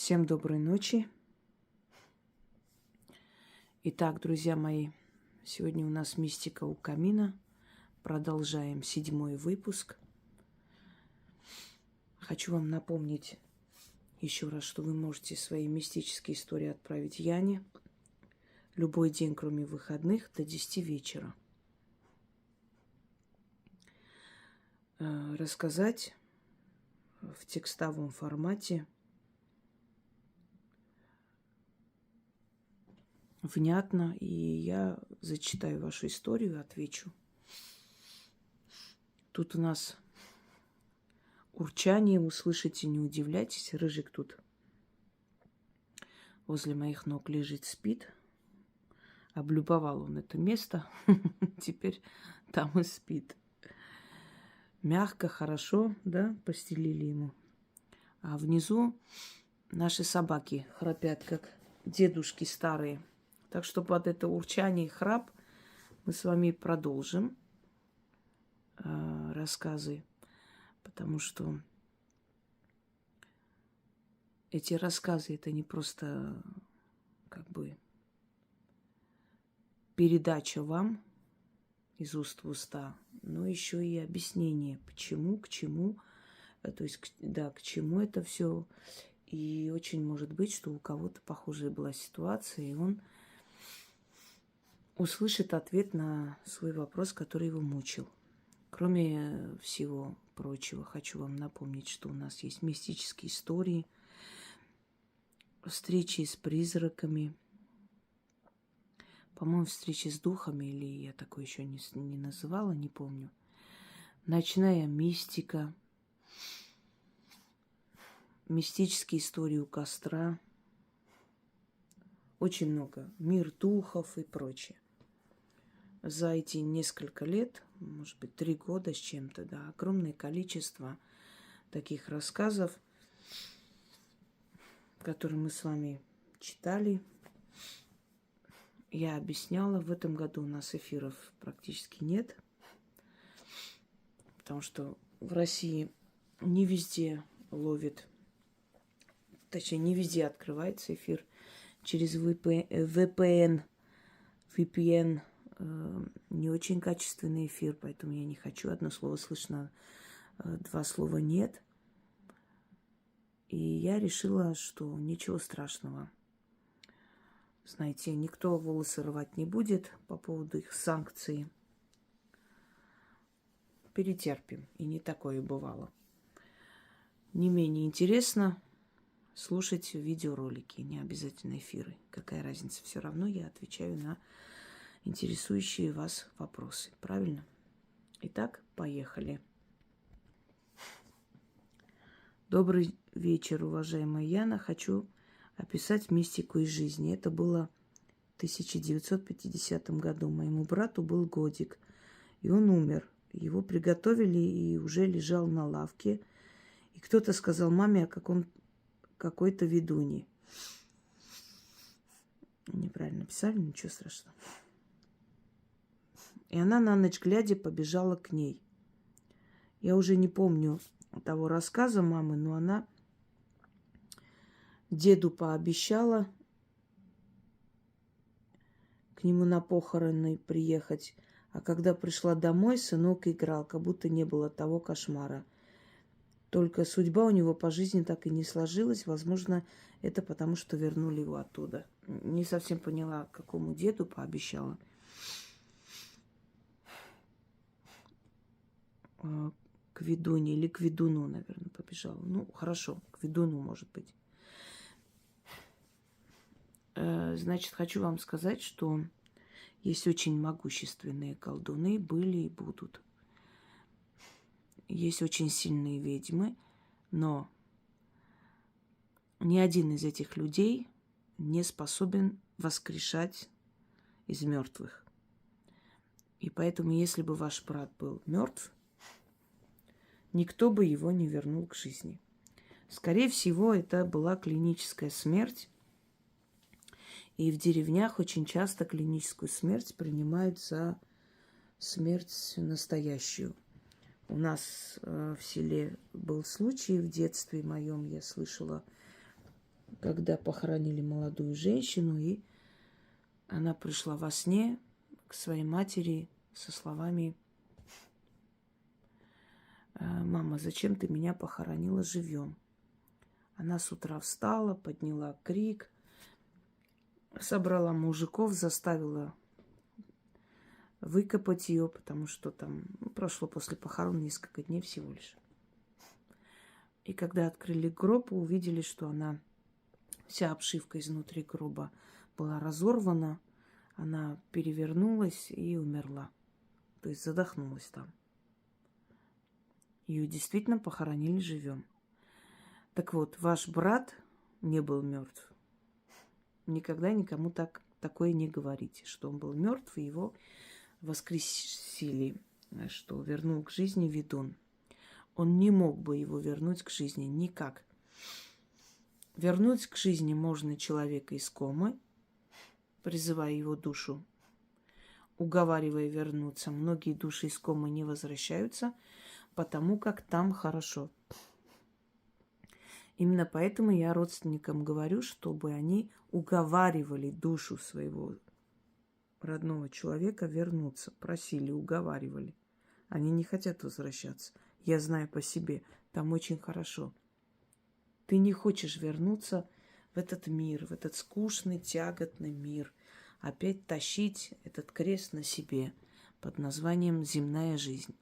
Всем доброй ночи. Итак, друзья мои, сегодня у нас мистика у камина. Продолжаем 7-й выпуск. Хочу вам напомнить еще раз, что вы можете свои мистические истории отправить Яне любой день, кроме выходных, до 10 вечера. Рассказать в текстовом формате внятно, и я зачитаю вашу историю и отвечу. Тут у нас урчание, услышите, не удивляйтесь. Рыжик тут возле моих ног лежит, спит. Облюбовал он это место, теперь там и спит. Мягко, хорошо, да, постелили ему. А внизу наши собаки храпят, как дедушки старые. Так что под это урчание и храп мы с вами продолжим рассказы, потому что эти рассказы это не просто как бы передача вам из уст в уста, но еще и объяснение, почему, к чему, то есть, да, к чему это все. И очень может быть, что у кого-то похожая была ситуация, и он услышит ответ на свой вопрос, который его мучил. Кроме всего прочего, хочу вам напомнить, что у нас есть мистические истории, встречи с призраками, по-моему, встречи с духами, или я такое еще не называла, не помню. Ночная мистика, мистические истории у костра, очень много, мир духов и прочее. За эти несколько лет, может быть, 3 года с чем-то, да, огромное количество таких рассказов, которые мы с вами читали. Я объясняла, в этом году у нас эфиров практически нет, потому что в России не везде ловит, точнее, не везде открывается эфир через VPN, не очень качественный эфир, поэтому я не хочу. Одно слово слышно, 2 слова нет. И я решила, что ничего страшного. Знаете, никто волосы рвать не будет по поводу их санкций. Перетерпим. И не такое бывало. Не менее интересно слушать видеоролики, не обязательно эфиры. Какая разница? Все равно я отвечаю на интересующие вас вопросы. Правильно? Итак, поехали. Добрый вечер, уважаемая Яна. Хочу описать мистику из жизни. Это было в 1950 году. Моему брату был годик, и он умер. Его приготовили и уже лежал на лавке. И кто-то сказал маме, как он какой-то ведуньи. Неправильно писали, ничего страшного. И она на ночь глядя побежала к ней. Я уже не помню того рассказа мамы, но она деду пообещала к нему на похороны приехать. А когда пришла домой, сынок играл, как будто не было того кошмара. Только судьба у него по жизни так и не сложилась. Возможно, это потому, что вернули его оттуда. Не совсем поняла, какому деду пообещала. К ведуне или к ведуну, наверное, побежала. Ну, хорошо, к ведуну, может быть. Значит, хочу вам сказать, что есть очень могущественные колдуны, были и будут. Есть очень сильные ведьмы, но ни один из этих людей не способен воскрешать из мертвых. И поэтому, если бы ваш брат был мертв, никто бы его не вернул к жизни. Скорее всего, это была клиническая смерть. И в деревнях очень часто клиническую смерть принимают за смерть настоящую. У нас в селе был случай в детстве моем, я слышала когда похоронили молодую женщину, и она пришла во сне к своей матери со словами: «Мама, зачем ты меня похоронила живьем?» Она с утра встала, подняла крик, собрала мужиков, заставила выкопать ее, потому что там прошло после похорон несколько дней всего лишь. И когда открыли гроб, увидели, что она, вся обшивка изнутри гроба была разорвана, она перевернулась и умерла. То есть задохнулась там. Ее действительно похоронили живьем. Так вот, ваш брат не был мертв. Никогда никому такое не говорите, что он был мертв, и его воскресили, что вернул к жизни ведун. Он не мог бы его вернуть к жизни никак. Вернуть к жизни можно человека из комы, призывая его душу, уговаривая вернуться. Многие души из комы не возвращаются, потому как там хорошо. Именно поэтому я родственникам говорю, чтобы они уговаривали душу своего родного человека вернуться. Просили, уговаривали. Они не хотят возвращаться. Я знаю по себе, там очень хорошо. Ты не хочешь вернуться в этот мир, в этот скучный, тяготный мир. Опять тащить этот крест на себе под названием «земная жизнь».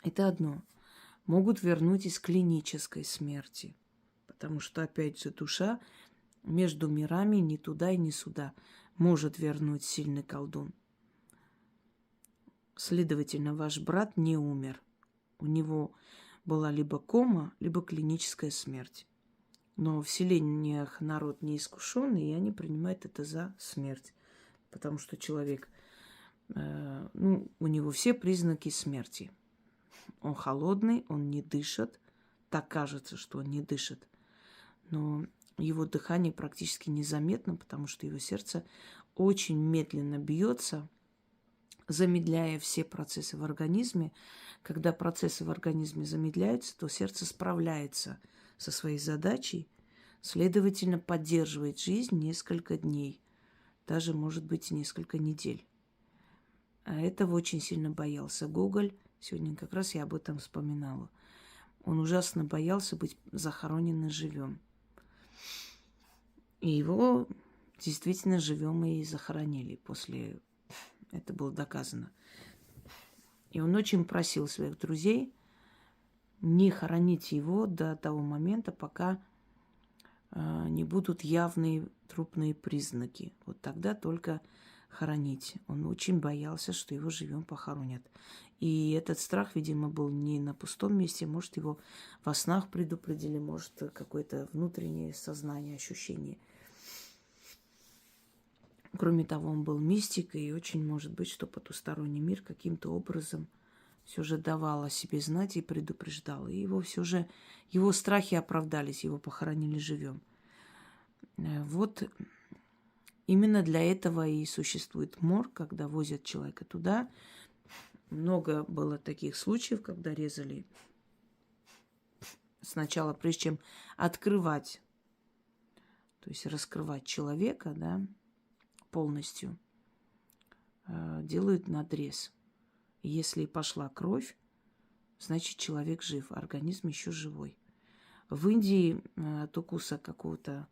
Это одно. Могут вернуть из клинической смерти. Потому что, опять же, душа между мирами ни туда и ни сюда может вернуть сильный колдун. Следовательно, ваш брат не умер. У него была либо кома, либо клиническая смерть. Но в селениях народ неискушенный, и они принимают это за смерть. Потому что человек, у него все признаки смерти. Он холодный, он не дышит. Так кажется, что он не дышит. Но его дыхание практически незаметно, потому что его сердце очень медленно бьется, замедляя все процессы в организме. Когда процессы в организме замедляются, то сердце справляется со своей задачей, следовательно, поддерживает жизнь несколько дней, даже, может быть, несколько недель. А этого очень сильно боялся Гоголь. Сегодня как раз я об этом вспоминала. Он ужасно боялся быть захороненным живем. И его действительно живем и захоронили. После это было доказано. И он очень просил своих друзей не хоронить его до того момента, пока не будут явные трупные признаки. Вот тогда только хоронить. Он очень боялся, что его живем похоронят. И этот страх, видимо, был не на пустом месте. Может, его во снах предупредили, может, какое-то внутреннее сознание, ощущение. Кроме того, он был мистик, и очень может быть, что потусторонний мир каким-то образом все же давал о себе знать и предупреждал. И его все же, его страхи оправдались, его похоронили живем. Вот именно для этого и существует морг, когда возят человека туда. Много было таких случаев, когда резали сначала, прежде чем открывать, то есть раскрывать человека, да, полностью, делают надрез. И если пошла кровь, значит, человек жив, организм еще живой. В Индии от укуса какого-то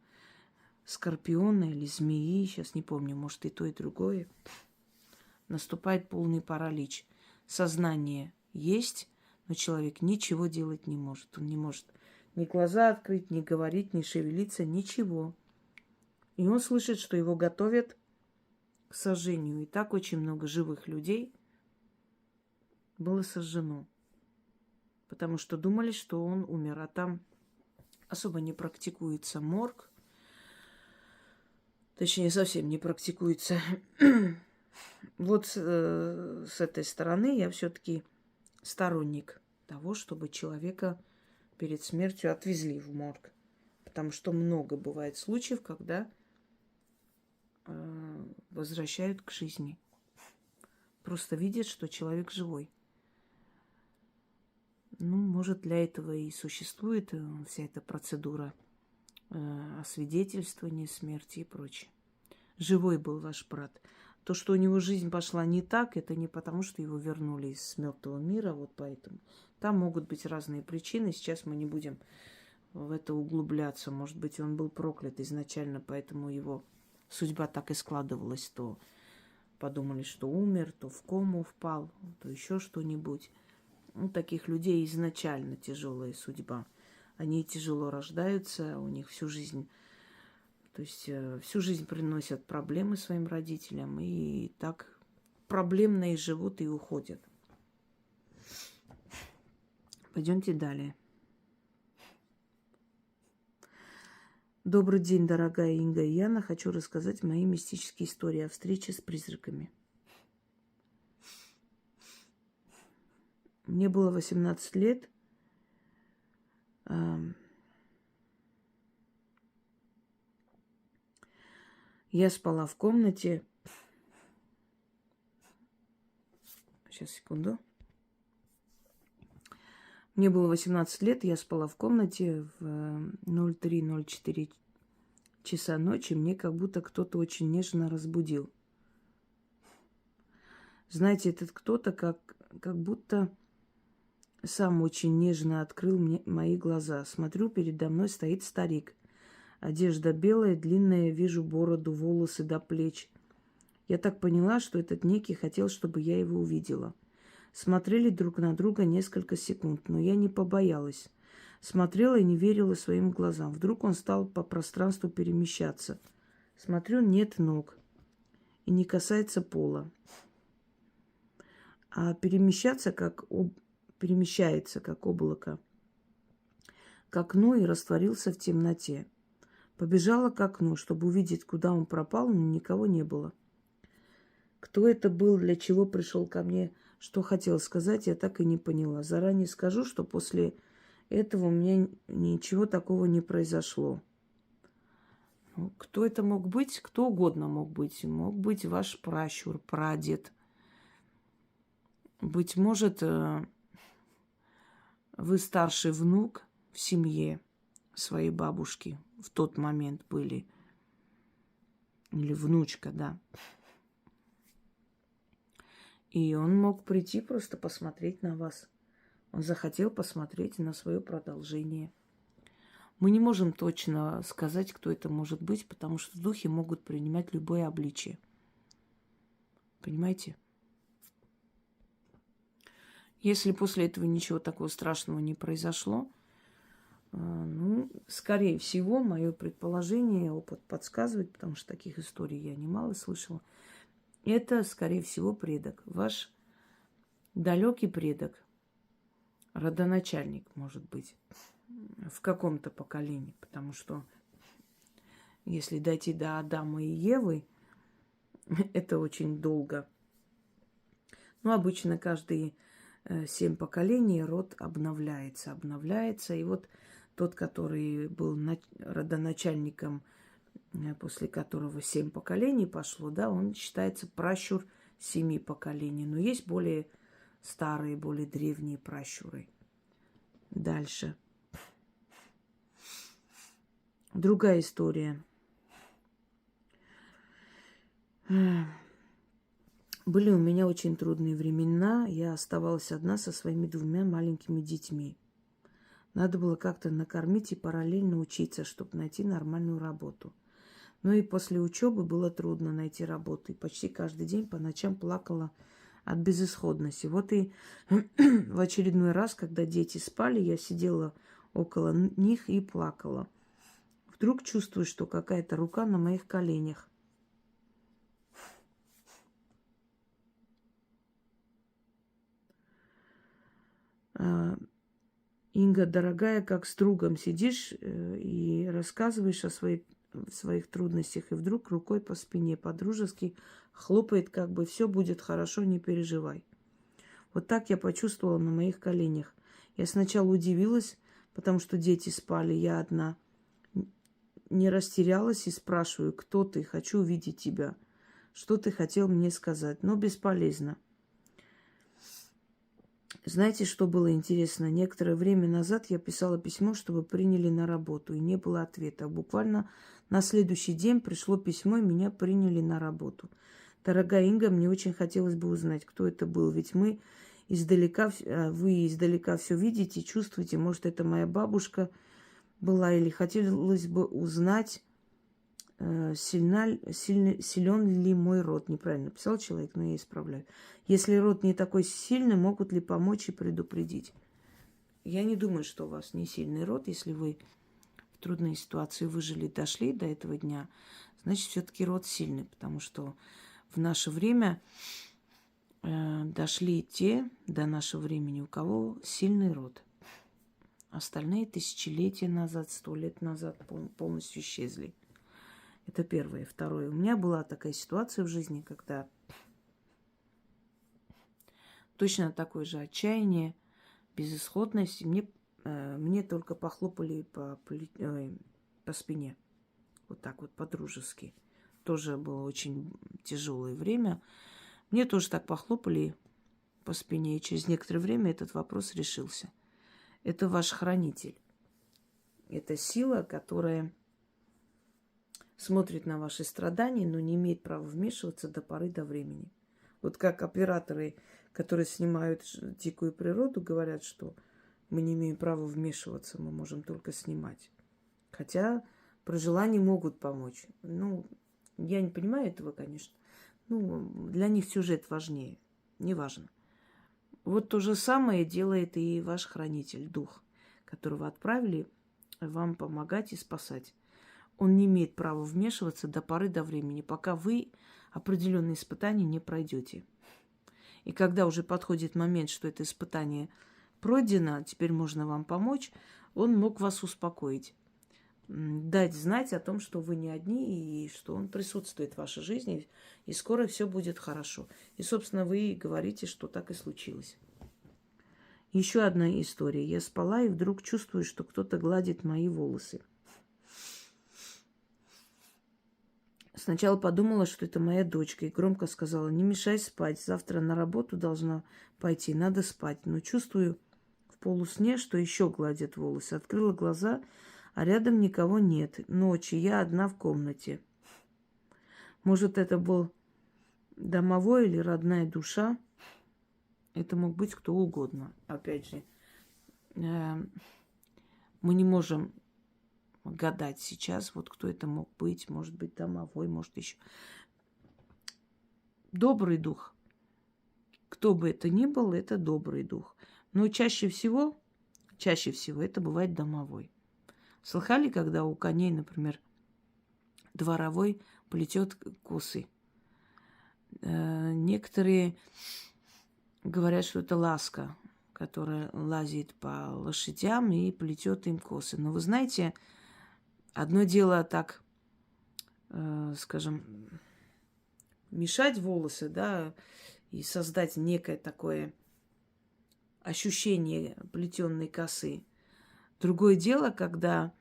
скорпиона или змеи, сейчас не помню, может, и то, и другое, наступает полный паралич. Сознание есть, но человек ничего делать не может. Он не может ни глаза открыть, ни говорить, ни шевелиться, ничего. И он слышит, что его готовят к сожжению. И так очень много живых людей было сожжено. Потому что думали, что он умер. А там особо не практикуется морг. Точнее, совсем не практикуется. Вот с этой стороны я все-таки сторонник того, чтобы человека перед смертью отвезли в морг. Потому что много бывает случаев, когда возвращают к жизни. Просто видят, что человек живой. Ну, может, для этого и существует вся эта процедура освидетельствование смерти и прочее. Живой был ваш брат. То, что у него жизнь пошла не так, это не потому, что его вернули из мертвого мира, вот поэтому. Там могут быть разные причины. Сейчас мы не будем в это углубляться. Может быть, он был проклят изначально, поэтому его судьба так и складывалась. То подумали, что умер, то в кому впал, то еще что-нибудь. У таких людей изначально тяжелая судьба. Они тяжело рождаются, у них всю жизнь, то есть всю жизнь приносят проблемы своим родителям, и так проблемно и живут, и уходят. Пойдемте далее. Добрый день, дорогая Инга и Яна. Хочу рассказать мои мистические истории о встрече с призраками. Мне было 18 лет. Я спала в комнате. Сейчас, секунду. Мне было 18 лет, я спала в комнате в 03:04 часа ночи. Мне как будто кто-то очень нежно разбудил. Знаете, этот кто-то как будто сам очень нежно открыл мне мои глаза. Смотрю, передо мной стоит старик. Одежда белая, длинная, вижу бороду, волосы до плеч. Я так поняла, что этот некий хотел, чтобы я его увидела. Смотрели друг на друга несколько секунд, но я не побоялась. Смотрела и не верила своим глазам. Вдруг он стал по пространству перемещаться. Смотрю, нет ног и не касается пола. А перемещается, перемещается, как облако, к окну и растворился в темноте. Побежала к окну, чтобы увидеть, куда он пропал, но никого не было. Кто это был, для чего пришел ко мне, что хотел сказать, я так и не поняла. Заранее скажу, что после этого у меня ничего такого не произошло. Кто это мог быть? Кто угодно мог быть. Мог быть ваш пращур, прадед. Быть может, вы старший внук в семье своей бабушки в тот момент были. Или внучка, да. И он мог прийти просто посмотреть на вас. Он захотел посмотреть на свое продолжение. Мы не можем точно сказать, кто это может быть, потому что духи могут принимать любое обличие. Понимаете? Если после этого ничего такого страшного не произошло, скорее всего, мое предположение, опыт подсказывает, потому что таких историй я немало слышала, это, скорее всего, предок. Ваш далекий предок, родоначальник, может быть, в каком-то поколении. Потому что если дойти до Адама и Евы, это очень долго. Но обычно каждые 7 поколений род обновляется. И вот тот, который был родоначальником, после которого 7 поколений пошло, да, он считается пращур 7 поколений. Но есть более старые, более древние пращуры. Дальше. Другая история. Были у меня очень трудные времена. Я оставалась одна со своими 2 маленькими детьми. Надо было как-то накормить и параллельно учиться, чтобы найти нормальную работу. Ну и после учебы было трудно найти работу. И почти каждый день по ночам плакала от безысходности. Вот и в очередной раз, когда дети спали, я сидела около них и плакала. Вдруг чувствую, что какая-то рука на моих коленях. Инга, дорогая, как с другом сидишь и рассказываешь о своих трудностях, и вдруг рукой по спине по-дружески хлопает, как бы все будет хорошо, не переживай. Вот так я почувствовала на моих коленях. Я сначала удивилась, потому что дети спали, я одна. Не растерялась и спрашиваю, кто ты, хочу увидеть тебя. Что ты хотел мне сказать? Но бесполезно. Знаете, что было интересно? Некоторое время назад я писала письмо, чтобы приняли на работу, и не было ответа. Буквально на следующий день пришло письмо, и меня приняли на работу. Дорогая Инга, мне очень хотелось бы узнать, кто это был. Ведь мы издалека, вы издалека все видите, чувствуете. Может, это моя бабушка была, или хотелось бы узнать, силен ли мой род. Неправильно писал человек, но я исправляю. Если род не такой сильный, могут ли помочь и предупредить? Я не думаю, что у вас не сильный род. Если вы в трудной ситуации выжили, дошли до этого дня, значит, все-таки род сильный, потому что в наше время дошли те до нашего времени, у кого сильный род. Остальные тысячелетия назад, 100 лет назад полностью исчезли. Это первое. Второе. У меня была такая ситуация в жизни, когда точно такое же отчаяние, безысходность. Мне только похлопали по спине. Вот так вот, по-дружески. Тоже было очень тяжелое время. Мне тоже так похлопали по спине, и через некоторое время этот вопрос решился. Это ваш хранитель. Это сила, которая смотрит на ваши страдания, но не имеет права вмешиваться до поры до времени. Вот как операторы, которые снимают дикую природу, говорят, что мы не имеем права вмешиваться, мы можем только снимать. Хотя при желании могут помочь. Ну, я не понимаю этого, конечно. Ну, для них сюжет важнее. Неважно. Вот то же самое делает и ваш хранитель, дух, которого отправили вам помогать и спасать. Он не имеет права вмешиваться до поры до времени, пока вы определенные испытания не пройдете. И когда уже подходит момент, что это испытание пройдено, теперь можно вам помочь, он мог вас успокоить, дать знать о том, что вы не одни, и что он присутствует в вашей жизни, и скоро все будет хорошо. И, собственно, вы говорите, что так и случилось. Еще одна история. Я спала и вдруг чувствую, что кто-то гладит мои волосы. Сначала подумала, что это моя дочка, и громко сказала: не мешай спать, завтра на работу должна пойти, надо спать. Но чувствую в полусне, что еще гладят волосы. Открыла глаза, а рядом никого нет. Ночь, и я одна в комнате. Может, это был домовой или родная душа. Это мог быть кто угодно. Опять же, мы не можем гадать сейчас, вот кто это мог быть. Может быть, домовой, может еще. Добрый дух. Кто бы это ни был, это добрый дух. Но чаще всего это бывает домовой. Слыхали, когда у коней, например, дворовой плетет косы? Некоторые говорят, что это ласка, которая лазит по лошадям и плетет им косы. Но вы знаете, одно дело так, скажем, мешать волосы, да, и создать некое такое ощущение плетенной косы. Другое дело, когда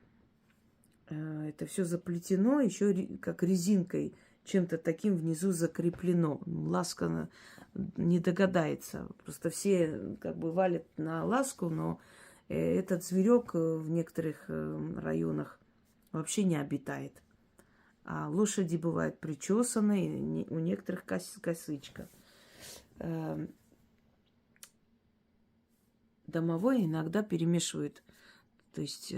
это все заплетено, еще как резинкой, чем-то таким внизу закреплено. Ласка не догадается. Просто все как бы валят на ласку, но этот зверек в некоторых районах вообще не обитает. А лошади бывают причесанные, у некоторых косычка. Домовой иногда перемешивает, то есть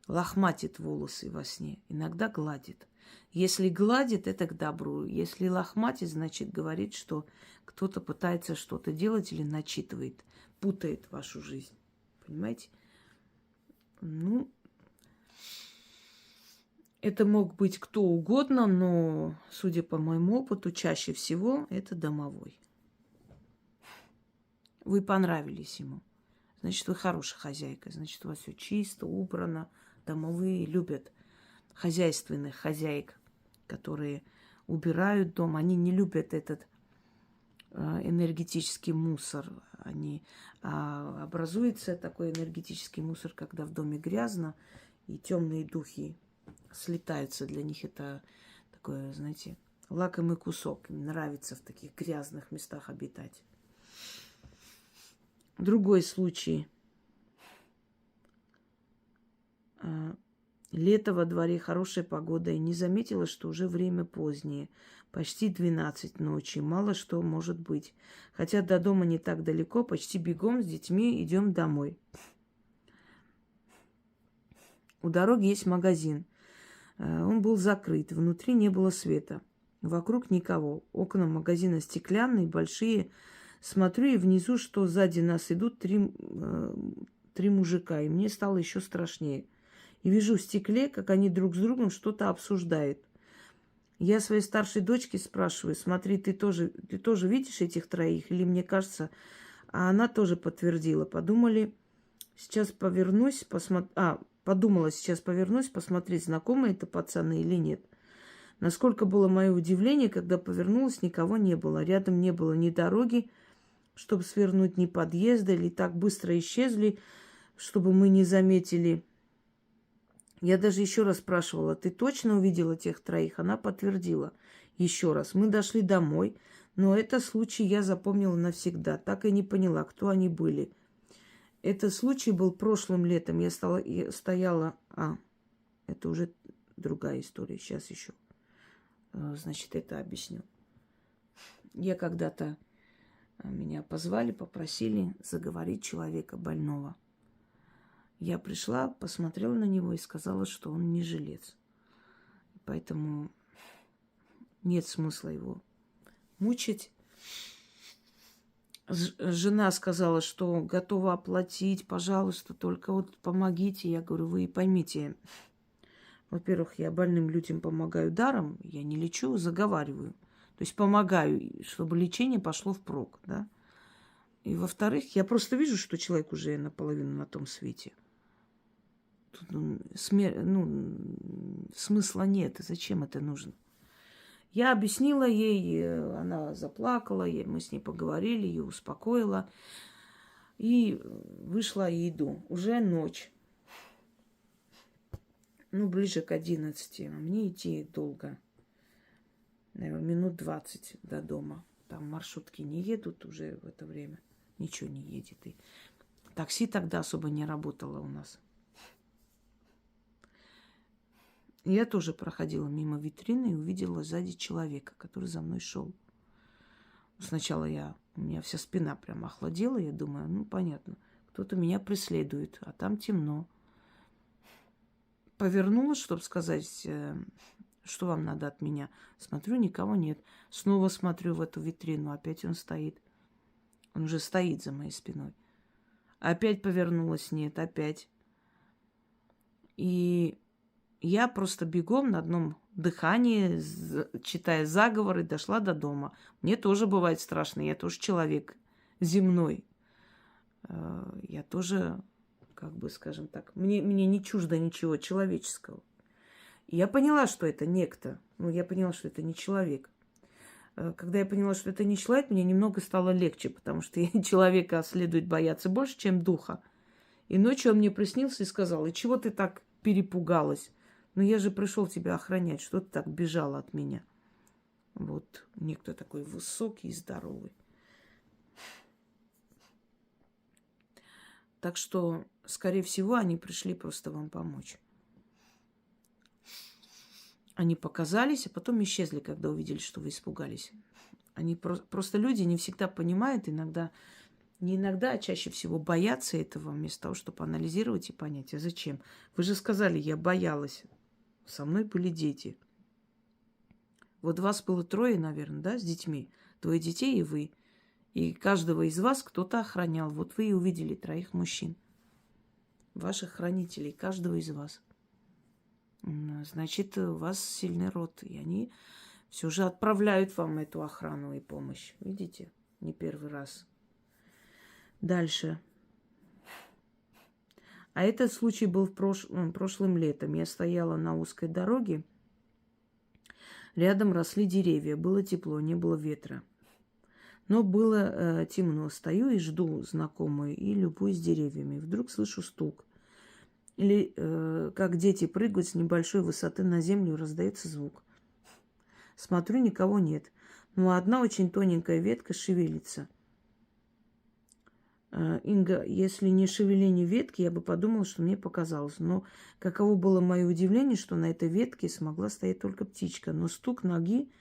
лохматит волосы во сне, иногда гладит. Если гладит, это к добру. Если лохматит, значит, говорит, что кто-то пытается что-то делать или начитывает, путает вашу жизнь. Понимаете? Ну, это мог быть кто угодно, но, судя по моему опыту, чаще всего это домовой. Вы понравились ему. Значит, вы хорошая хозяйка. Значит, у вас все чисто, убрано. Домовые любят хозяйственных хозяек, которые убирают дом. Они не любят этот энергетический мусор. Образуется такой энергетический мусор, когда в доме грязно, и темные духи слетаются. Для них это такое, знаете, лакомый кусок. Им нравится в таких грязных местах обитать. Другой случай. Лето во дворе, хорошая погода, и не заметила, что уже время позднее. Почти 12 ночи, мало что может быть. Хотя до дома не так далеко, почти бегом с детьми идем домой. У дороги есть магазин. Он был закрыт, внутри не было света. Вокруг никого. Окна магазина стеклянные, большие. Смотрю, и внизу, что сзади нас идут три мужика. И мне стало еще страшнее. И вижу в стекле, как они друг с другом что-то обсуждают. Я своей старшей дочке спрашиваю: смотри, ты тоже видишь этих троих? Или мне кажется? А она тоже подтвердила. Подумала, сейчас повернусь, посмотреть, знакомые это пацаны или нет. Насколько было мое удивление, когда повернулась, никого не было. Рядом не было ни дороги, чтобы свернуть, ни подъезда, или так быстро исчезли, чтобы мы не заметили. Я даже еще раз спрашивала: ты точно увидела тех троих? Она подтвердила. Еще раз. Мы дошли домой, но этот случай я запомнила навсегда. Так и не поняла, кто они были. Этот случай был прошлым летом. Я стояла... это уже другая история. Сейчас еще. Значит, это объясню. Я когда-то... Меня позвали, попросили заговорить человека больного. Я пришла, посмотрела на него и сказала, что он не жилец. Поэтому нет смысла его мучить. Жена сказала, что готова оплатить, пожалуйста, только вот помогите. Я говорю: вы поймите, во-первых, я больным людям помогаю даром, я не лечу, заговариваю. То есть помогаю, чтобы лечение пошло впрок, да. И во-вторых, я просто вижу, что человек уже наполовину на том свете. Тут, смысла нет. Зачем это нужно? Я объяснила ей, она заплакала, мы с ней поговорили, ее успокоила. И вышла и иду. Уже ночь. Ближе к 11. А мне идти долго. Наверное, минут 20 до дома. Там маршрутки не едут уже в это время. Ничего не едет. И такси тогда особо не работало у нас. Я тоже проходила мимо витрины и увидела сзади человека, который за мной шел. Сначала у меня вся спина прям охладела. Я думаю, понятно, кто-то меня преследует, а там темно. Повернулась, чтобы сказать, что вам надо от меня. Смотрю, никого нет. Снова смотрю в эту витрину, опять он стоит. Он уже стоит за моей спиной. Опять повернулась, нет, опять. И я просто бегом на одном дыхании, читая заговоры, дошла до дома. Мне тоже бывает страшно, я тоже человек земной. Я тоже, скажем так, мне не чуждо ничего человеческого. И я поняла, что это некто. Я поняла, что это не человек. Когда я поняла, что это не человек, мне немного стало легче, потому что человека следует бояться больше, чем духа. И ночью он мне приснился и сказал: и чего ты так перепугалась? Я же пришел тебя охранять, что ты так бежала от меня? Вот некто такой высокий и здоровый. Так что, скорее всего, они пришли просто вам помочь. Они показались, а потом исчезли, когда увидели, что вы испугались. Они просто люди не всегда понимают, не иногда, а чаще всего боятся этого, вместо того, чтобы анализировать и понять, а зачем? Вы же сказали, я боялась. Со мной были дети. Вот вас было 3, наверное, да, с детьми? 2 детей и вы. И каждого из вас кто-то охранял. Вот вы и увидели 3 мужчин. Ваших хранителей, каждого из вас. Значит, у вас сильный род. И они все же отправляют вам эту охрану и помощь. Видите? Не первый раз. Дальше. А этот случай был прошлым летом. Я стояла на узкой дороге. Рядом росли деревья. Было тепло, не было ветра. Но было темно. Стою и жду знакомую и любуюсь деревьями. Вдруг слышу стук. Или как дети прыгают с небольшой высоты на землю, раздается звук. Смотрю, никого нет. Но одна очень тоненькая ветка шевелится. Инга, если не шевеление ветки, я бы подумала, что мне показалось. Но каково было мое удивление, что на этой ветке смогла стоять только птичка. Но стук ноги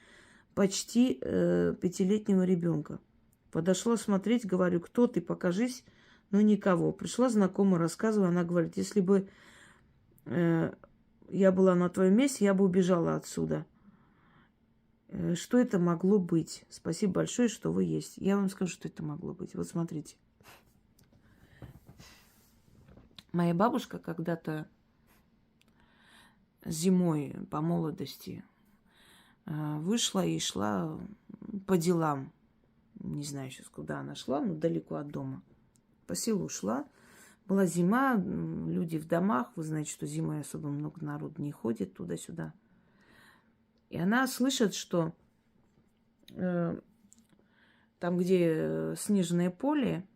почти 5-летнего ребенка. Подошла смотреть, говорю, кто ты, покажись. Но никого. Пришла знакомая, рассказывая, она говорит, если бы я была на твоем месте, я бы убежала отсюда. Что это могло быть? Спасибо большое, что вы есть. Я вам скажу, что это могло быть. Вот смотрите. Моя бабушка когда-то зимой по молодости вышла и шла по делам. Не знаю сейчас, куда она шла, но далеко от дома. По селу шла. Была зима, люди в домах. Вы знаете, что зимой особо много народу не ходит туда-сюда. И она слышит, что там, где снежное поле,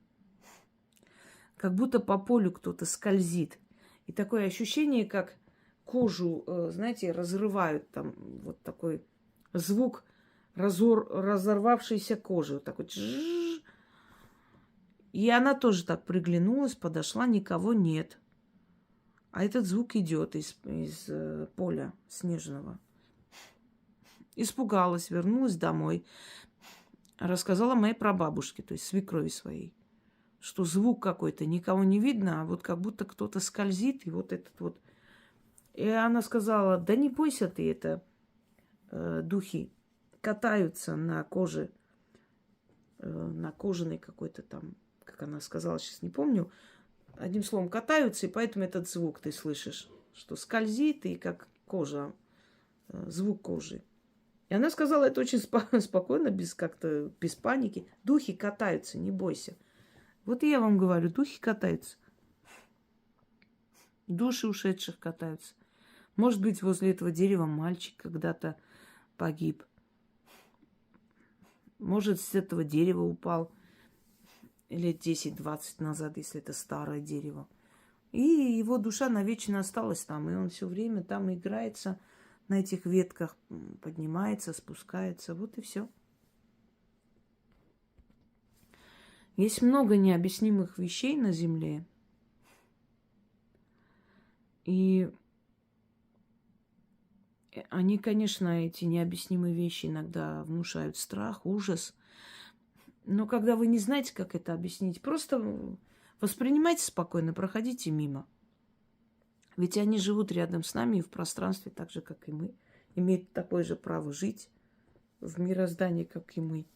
как будто по полю кто-то скользит. И такое ощущение, как кожу, знаете, разрывают. Там вот такой звук разорвавшейся кожи. Вот такой. И она тоже так приглянулась, подошла, никого нет. А этот звук идет из поля снежного. Испугалась, вернулась домой. Рассказала моей прабабушке, то есть свекрови своей, что звук какой-то, никого не видно, а вот как будто кто-то скользит, и вот этот вот. И она сказала, да не бойся ты, это духи катаются на коже, на кожаной какой-то там, как она сказала, сейчас не помню. Одним словом, катаются, и поэтому этот звук ты слышишь, что скользит, и как кожа, звук кожи. И она сказала это очень спокойно, без паники. Духи катаются, не бойся. Вот и я вам говорю, духи катаются. Души ушедших катаются. Может быть, возле этого дерева мальчик когда-то погиб. Может, с этого дерева упал лет 10-20 назад, если это старое дерево. И его душа навечно осталась там. И он все время там играется на этих ветках, поднимается, спускается. Вот и все. Есть много необъяснимых вещей на Земле. И они, конечно, эти необъяснимые вещи иногда внушают страх, ужас. Но когда вы не знаете, как это объяснить, просто воспринимайте спокойно, проходите мимо. Ведь они живут рядом с нами и в пространстве, так же, как и мы. Имеют такое же право жить в мироздании, как и мы.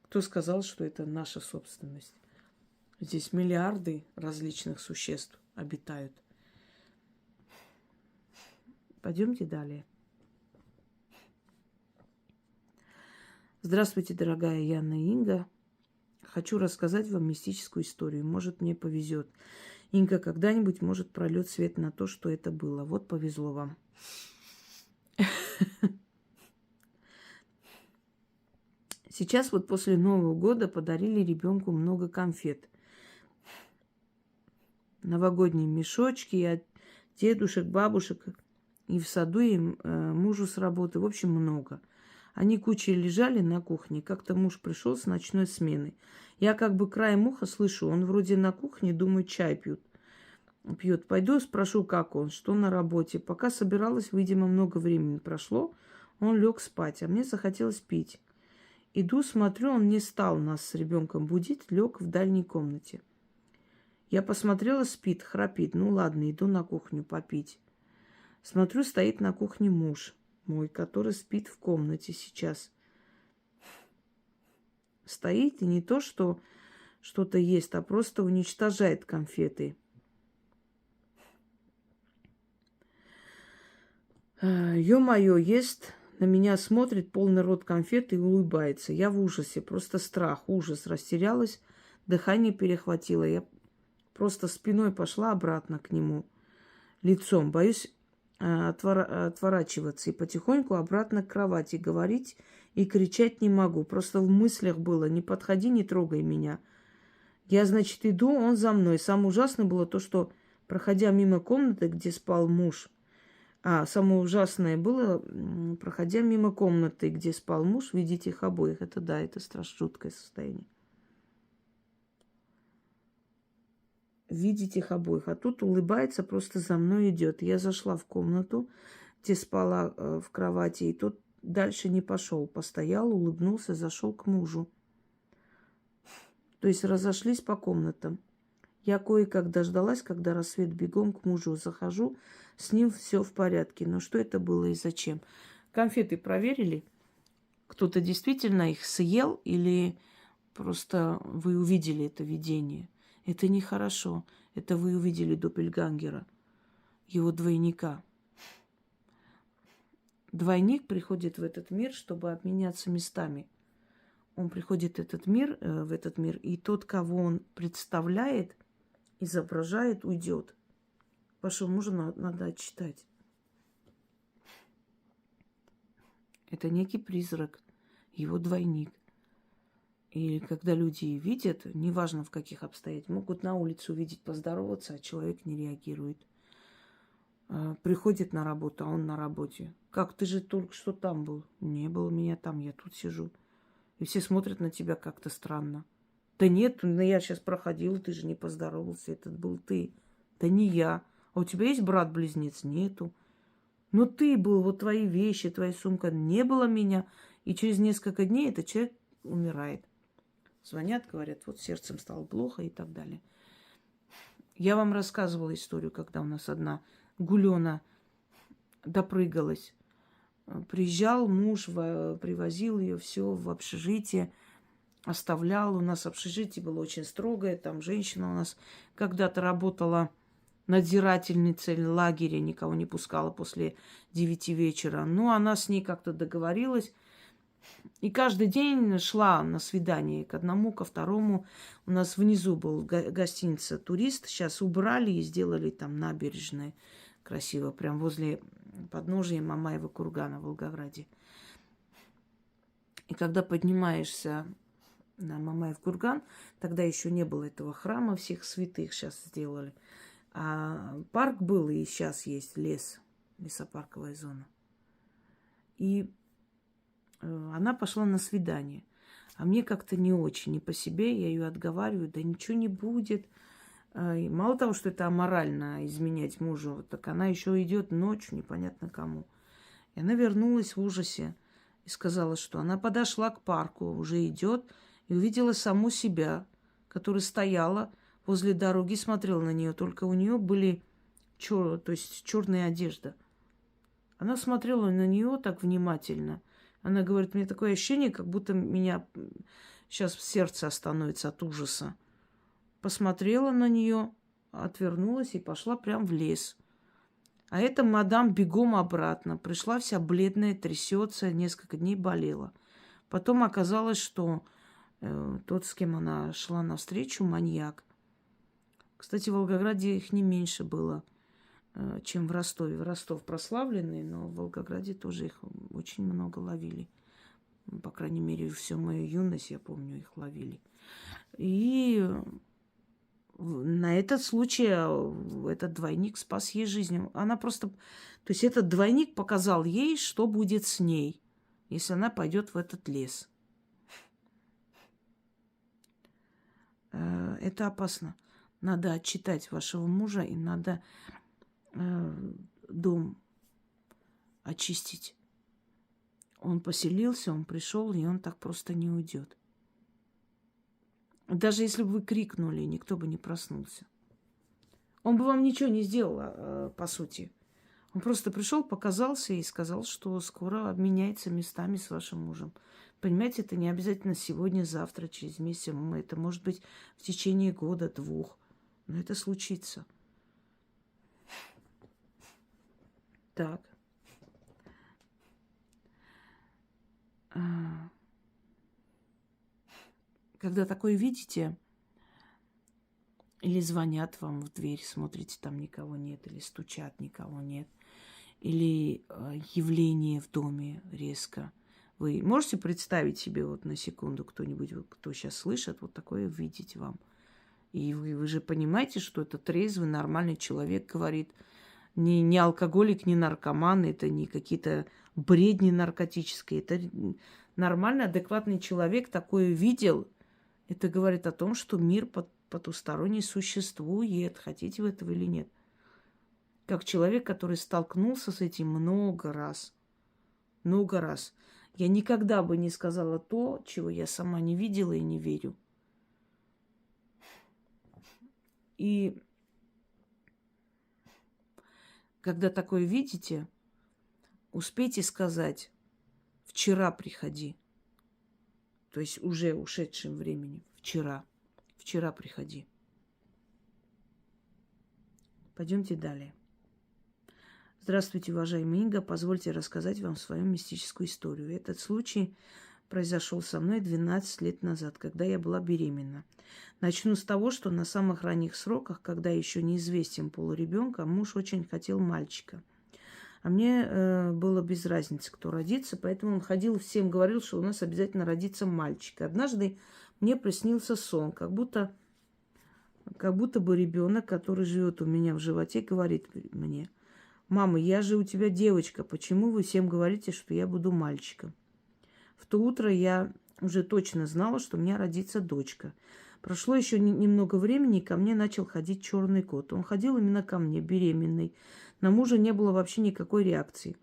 Кто сказал, что это наша собственность? Здесь миллиарды различных существ обитают. Пойдемте далее. Здравствуйте, дорогая Яна и Инга. Хочу рассказать вам мистическую историю. Может, мне повезет. Инга, когда-нибудь, может, прольет свет на то, что это было. Вот повезло вам. Сейчас вот после Нового года подарили ребенку много конфет. Новогодние мешочки от дедушек, бабушек. И в саду, и мужу с работы. В общем, много. Они кучей лежали на кухне. Как-то муж пришел с ночной смены. Я как бы краем уха слышу, он вроде на кухне, думаю, чай пьет. Пойду спрошу, как он, что на работе. Пока собиралась, видимо, много времени прошло, он лег спать, а мне захотелось пить. Иду, смотрю, он не стал нас с ребенком будить, лег в дальней комнате. Я посмотрела, спит, храпит. Ну ладно, иду на кухню попить. Смотрю, стоит на кухне муж мой, который спит в комнате сейчас. Стоит и не то, что что-то ест, а просто уничтожает конфеты. Ё-моё, ест, на меня смотрит, полный рот конфет и улыбается. Я в ужасе, просто страх, ужас. Растерялась, дыхание перехватило. Я просто спиной пошла обратно к нему, лицом. Боюсь отворачиваться и потихоньку обратно к кровати. Говорить и кричать не могу. Просто в мыслях было: не подходи, не трогай меня. Я, значит, иду, он за мной. Самое ужасное было то, что, проходя мимо комнаты, где спал муж, самое ужасное было, проходя мимо комнаты, где спал муж, видеть их обоих. Это да, это страшно жуткое состояние. видеть их обоих. А тут улыбается, просто за мной идет. Я зашла в комнату, где спала в кровати, и тот дальше не пошел. Постоял, улыбнулся, зашел к мужу. То есть разошлись по комнатам. Я кое-как дождалась, когда рассвет, бегом к мужу захожу. С ним все в порядке. Но что это было и зачем? Конфеты проверили? Кто-то действительно их съел или просто вы увидели это видение? Это нехорошо. Это вы увидели доппельгангера, его двойника. Двойник приходит в этот мир, чтобы обменяться местами. Он приходит в этот мир, и тот, кого он представляет, изображает, уйдет. Вашего мужа надо отчитать. Это некий призрак, его двойник. И когда люди видят, неважно в каких обстоятельствах, могут на улице увидеть, поздороваться, а человек не реагирует. Приходит на работу, а он на работе. Как, ты же только что там был? Не было меня там, я тут сижу. И все смотрят на тебя как-то странно. Да нет, я сейчас проходила, ты же не поздоровался, это был ты. Да не я. А у тебя есть брат-близнец? Нету. Но ты был, вот твои вещи, твоя сумка, не было меня. И через несколько дней этот человек умирает. Звонят, говорят, вот сердцем стало плохо и так далее. Я вам рассказывала историю, когда у нас одна гулёна допрыгалась. Приезжал муж, привозил ее все в общежитие, оставлял. У нас общежитие было очень строгое. Там женщина у нас когда-то работала надзирательницей лагеря, никого не пускала после 9 вечера. Но она с ней как-то договорилась. И каждый день шла на свидание к одному, ко второму. У нас внизу был гостиница «Турист». Сейчас убрали и сделали там набережные красиво, прям возле подножия Мамаева кургана в Волгограде. И когда поднимаешься на Мамаев курган, тогда еще не было этого храма всех святых, сейчас сделали. А парк был, и сейчас есть лес, лесопарковая зона. И она пошла на свидание. А мне как-то не очень, не по себе. Я ее отговариваю, да ничего не будет. И мало того, что это аморально изменять мужу, так она еще идет ночью, непонятно кому. И она вернулась в ужасе и сказала, что она подошла к парку, уже идет, и увидела саму себя, которая стояла возле дороги, смотрела на нее. Только у нее были черная одежда. Она смотрела на нее так внимательно. Она говорит, мне такое ощущение, как будто меня сейчас сердце остановится от ужаса. Посмотрела на нее, отвернулась и пошла прямо в лес. А эта мадам бегом обратно. Пришла вся бледная, трясется, несколько дней болела. Потом оказалось, что тот, с кем она шла навстречу, маньяк. Кстати, в Волгограде их не меньше было, чем в Ростове. Ростов прославленный, но в Волгограде тоже их очень много ловили. По крайней мере, всю мою юность, я помню, их ловили. И на этот случай этот двойник спас ей жизнь. Она просто... То есть этот двойник показал ей, что будет с ней, если она пойдет в этот лес. Это опасно. Надо отчитать вашего мужа, и надо дом очистить. Он поселился, он пришел, и он так просто не уйдет. Даже если бы вы крикнули, никто бы не проснулся. Он бы вам ничего не сделал, по сути. Он просто пришел, показался и сказал, что скоро обменяется местами с вашим мужем. Понимаете, это не обязательно сегодня, завтра, через месяц. Это может быть в течение года, 2. Но это случится. Так. Когда такое видите, или звонят вам в дверь, смотрите, там никого нет, или стучат, никого нет, или явление в доме резко. Вы можете представить себе вот на секунду кто-нибудь, кто сейчас слышит, вот такое видеть вам? И вы же понимаете, что это трезвый, нормальный человек говорит. Не алкоголик, не наркоман, это не какие-то бредни наркотические. Это нормальный, адекватный человек такое видел. Это говорит о том, что мир под потусторонний существует, хотите вы этого или нет. Как человек, который столкнулся с этим много раз. Много раз. Я никогда бы не сказала то, чего я сама не видела и не верю. И когда такое видите, успейте сказать: вчера приходи. То есть уже ушедшим временем. Вчера. Вчера приходи. Пойдемте далее. Здравствуйте, уважаемый Инга. Позвольте рассказать вам свою мистическую историю. Этот случай произошел со мной 12 лет назад, когда я была беременна. Начну с того, что на самых ранних сроках, когда еще неизвестен пол ребенка, муж очень хотел мальчика. А мне было без разницы, кто родится, поэтому он ходил, всем говорил, что у нас обязательно родится мальчик. Однажды мне приснился сон, как будто бы ребенок, который живет у меня в животе, говорит мне: «Мама, я же у тебя девочка, почему вы всем говорите, что я буду мальчиком?» В то утро я уже точно знала, что у меня родится дочка. Прошло еще немного времени, и ко мне начал ходить черный кот. Он ходил именно ко мне, беременной. На мужа не было вообще никакой реакции.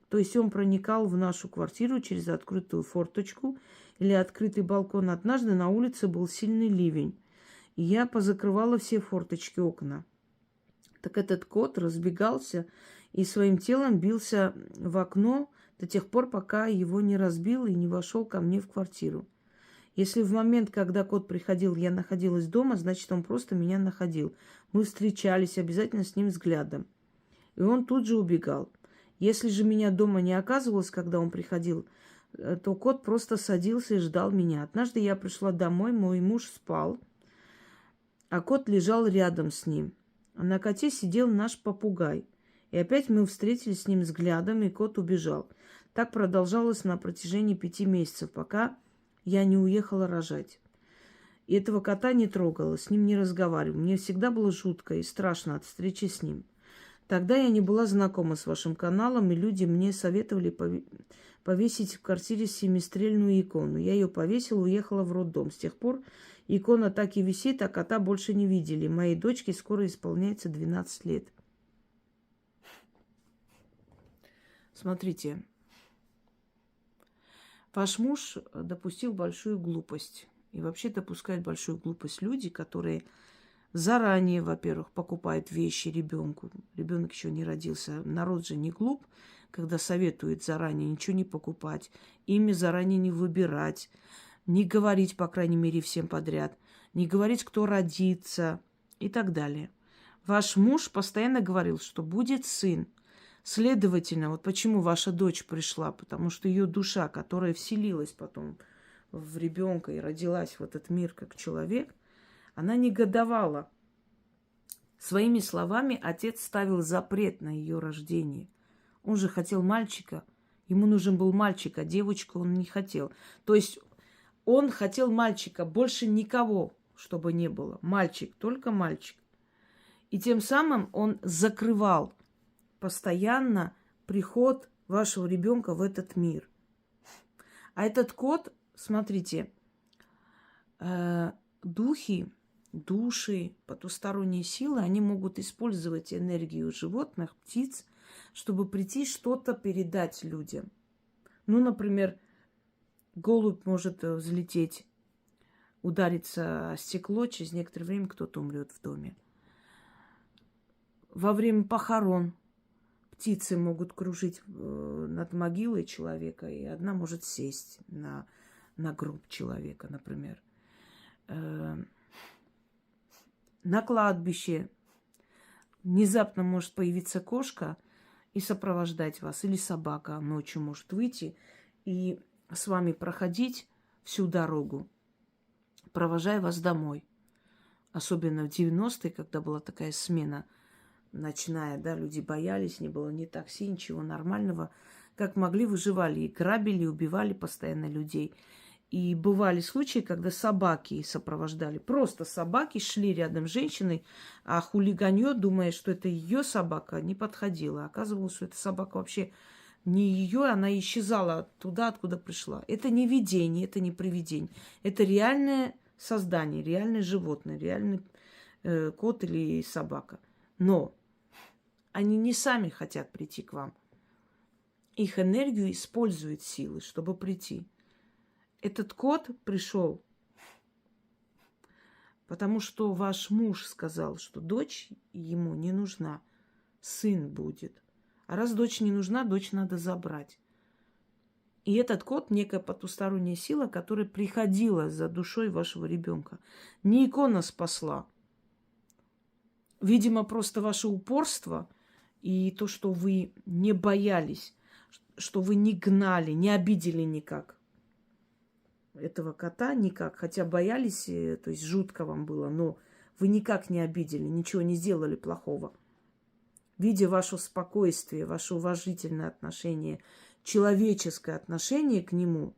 То есть он проникал в нашу квартиру через открытую форточку или открытый балкон. Однажды на улице был сильный ливень, и я позакрывала все форточки, окна. Так этот кот разбегался и своим телом бился в окно до тех пор, пока его не разбил и не вошел ко мне в квартиру. Если в момент, когда кот приходил, я находилась дома, значит, он просто меня находил. Мы встречались обязательно с ним взглядом. И он тут же убегал. Если же меня дома не оказывалось, когда он приходил, то кот просто садился и ждал меня. Однажды я пришла домой, мой муж спал, а кот лежал рядом с ним. А на коте сидел наш попугай. И опять мы встретились с ним взглядом, и кот убежал. Так продолжалось на протяжении 5 месяцев, пока я не уехала рожать. И этого кота не трогала, с ним не разговаривала. Мне всегда было жутко и страшно от встречи с ним. Тогда я не была знакома с вашим каналом, и люди мне советовали повесить в квартире семистрельную икону. Я ее повесила, уехала в роддом. С тех пор икона так и висит, а кота больше не видели. Моей дочке скоро исполняется 12 лет. Смотрите, ваш муж допустил большую глупость. И вообще допускают большую глупость люди, которые заранее, во-первых, покупают вещи ребенку. Ребенок еще не родился. Народ же не глуп, когда советует заранее ничего не покупать, имя заранее не выбирать, не говорить, по крайней мере, всем подряд, не говорить, кто родится и так далее. Ваш муж постоянно говорил, что будет сын. Следовательно, вот почему ваша дочь пришла, потому что ее душа, которая вселилась потом в ребенка и родилась в этот мир как человек, она негодовала. Своими словами отец ставил запрет на ее рождение. Он же хотел мальчика, ему нужен был мальчик, а девочку он не хотел. То есть он хотел мальчика, больше никого, чтобы не было. Мальчик, только мальчик. И тем самым он закрывал постоянно приход вашего ребенка в этот мир. А этот кот, смотрите, духи, души, потусторонние силы, они могут использовать энергию животных, птиц, чтобы прийти что-то передать людям. Ну, например, голубь может взлететь, удариться о стекло, через некоторое время кто-то умрет в доме. Во время похорон птицы могут кружить над могилой человека, и одна может сесть на гроб человека, например. На кладбище внезапно может появиться кошка и сопровождать вас, или собака ночью может выйти и с вами проходить всю дорогу, провожая вас домой. Особенно в 90-е, когда была такая смена ночная, да, люди боялись, не было ни такси, ничего нормального. Как могли, выживали и грабили, и убивали постоянно людей. И бывали случаи, когда собаки сопровождали. Просто собаки шли рядом с женщиной, а хулиганье, думая, что это ее собака, не подходила. Оказывалось, что эта собака вообще не ее, она исчезала туда, откуда пришла. Это не видение, это не привидение. Это реальная создание, реальное животное, реальный кот или собака. Но они не сами хотят прийти к вам. Их энергию используют силы, чтобы прийти. Этот кот пришел, потому что ваш муж сказал, что дочь ему не нужна, сын будет. А раз дочь не нужна, дочь надо забрать. И этот кот – некая потусторонняя сила, которая приходила за душой вашего ребенка. Не икона спасла. Видимо, просто ваше упорство и то, что вы не боялись, что вы не гнали, не обидели никак этого кота, никак. Хотя боялись, то есть жутко вам было, но вы никак не обидели, ничего не сделали плохого. Видя ваше спокойствие, ваше уважительное отношение, человеческое отношение к нему,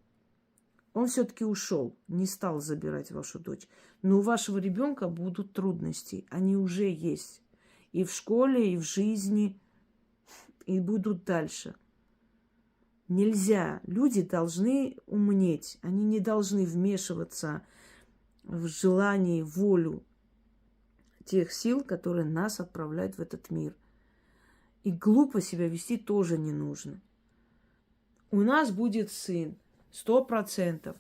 он все-таки ушел, не стал забирать вашу дочь. Но у вашего ребенка будут трудности, они уже есть. И в школе, и в жизни, и будут дальше. Нельзя. Люди должны умнеть. Они не должны вмешиваться в желание, в волю тех сил, которые нас отправляют в этот мир. И глупо себя вести тоже не нужно. У нас будет сын, 100%.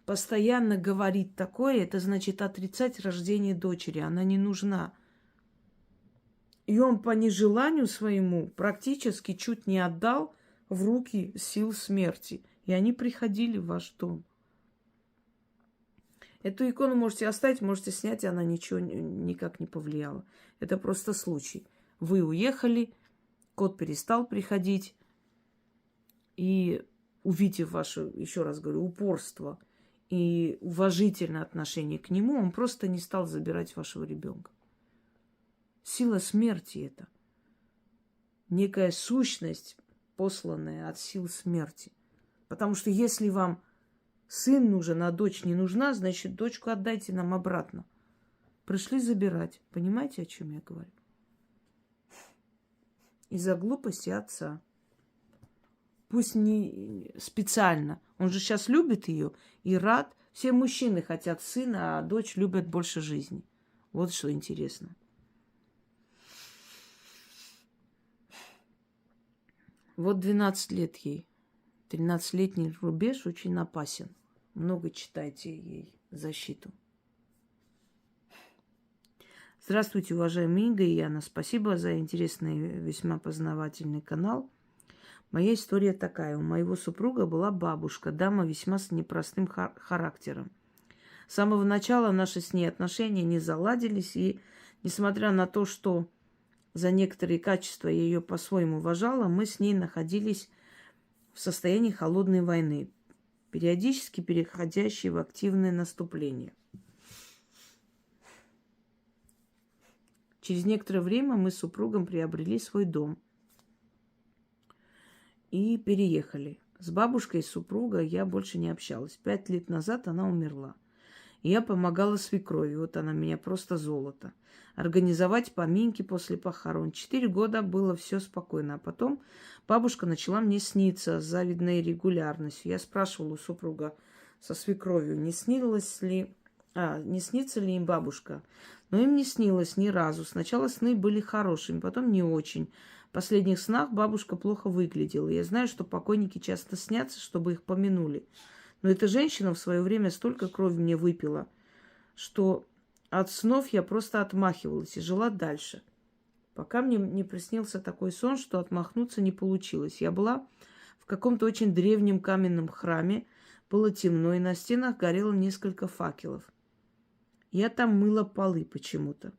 Постоянно говорить такое, это значит отрицать рождение дочери. Она не нужна. И он по нежеланию своему практически чуть не отдал в руки сил смерти. И они приходили в ваш дом. Эту икону можете оставить, можете снять, и она ничего никак не повлияла. Это просто случай. Вы уехали, кот перестал приходить. И увидев ваше, еще раз говорю, упорство и уважительное отношение к нему, он просто не стал забирать вашего ребенка. Сила смерти это. Некая сущность, посланная от сил смерти. Потому что если вам сын нужен, а дочь не нужна, значит, дочку отдайте нам обратно. Пришли забирать. Понимаете, о чем я говорю? Из-за глупости отца. Пусть не специально. Он же сейчас любит ее и рад. Все мужчины хотят сына, а дочь любит больше жизни. Вот что интересно. Вот 12 лет ей. 13-летний рубеж очень опасен. Много читайте ей защиту. Здравствуйте, уважаемые Инга и Яна. Спасибо за интересный, весьма познавательный канал. Моя история такая. У моего супруга была бабушка, дама весьма с непростым характером. С самого начала наши с ней отношения не заладились, и несмотря на то, что за некоторые качества я ее по-своему уважала, мы с ней находились в состоянии холодной войны, периодически переходящей в активное наступление. Через некоторое время мы с супругом приобрели свой дом и переехали. С бабушкой супруга я больше не общалась. 5 лет назад она умерла. И я помогала свекрови. Вот она меня просто золото. Организовать поминки после похорон. 4 года было все спокойно. А потом бабушка начала мне сниться с завидной регулярностью. Я спрашивала у супруга со свекровью, не снится ли им бабушка. Но им не снилось ни разу. Сначала сны были хорошими, потом не очень. В последних снах бабушка плохо выглядела. Я знаю, что покойники часто снятся, чтобы их помянули. Но эта женщина в свое время столько крови мне выпила, что от снов я просто отмахивалась и жила дальше. Пока мне не приснился такой сон, что отмахнуться не получилось. Я была в каком-то очень древнем каменном храме. Было темно, и на стенах горело несколько факелов. Я там мыла полы почему-то.